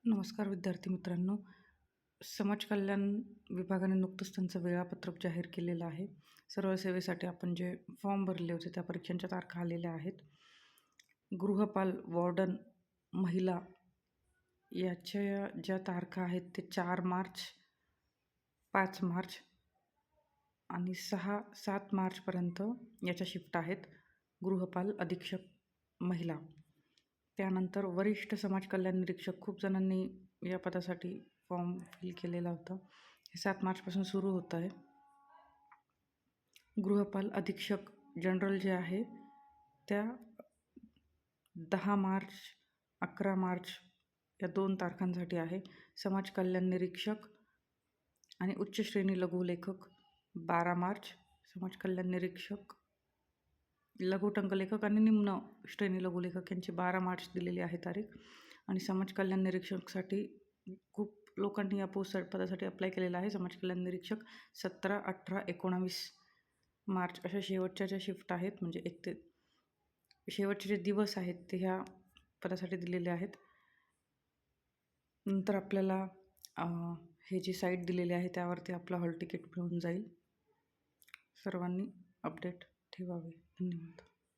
नमस्कार विद्यार्थी मित्रांनो. समाज कल्याण विभागाने नुकतंच त्यांचं वेळापत्रक जाहीर केलेलं आहे. सरळ सेवेसाठी आपण जे फॉर्म भरले होते त्या परीक्षांच्या तारखा आलेल्या आहेत. गृहपाल, वॉर्डन, महिला याच्या ज्या तारखा आहेत ते 4 मार्च, 5 मार्च आणि 6-7 मार्चपर्यंत याच्या शिफ्ट आहेत. गृहपाल, अधीक्षक, महिला. त्यानंतर वरिष्ठ समाज कल्याण निरीक्षक, खूप जणांनी या पदासाठी फॉर्म फिल केलेला होता. हे 7 मार्चपासून सुरू होत आहे. गृहपाल अधीक्षक जनरल जे आहे त्या 10 मार्च, 11 मार्च या 2 तारखांसाठी आहे. समाज कल्याण निरीक्षक आणि उच्च श्रेणी लघुलेखक 12 मार्च, समाज कल्याण निरीक्षक, लघुटंकलेखक आणि निम्न श्रेणी लघुलेखक यांची 12 मार्च दिलेली आहे तारीख. आणि समाज कल्याण निरीक्षकसाठी खूप लोकांनी या पदासाठी अप्लाय केलेला आहे. समाज कल्याण निरीक्षक 17, 18, 19 मार्च अशा शेवटच्या ज्या शिफ्ट आहेत, म्हणजे शेवटचे जे दिवस आहेत ते ह्या पदासाठी दिलेले आहेत. नंतर आपल्याला हे जी साईट दिलेली आहे त्यावरती आपला हॉल तिकीट मिळून जाईल. सर्वांनी अपडेट ठेवावे. धन्यवाद.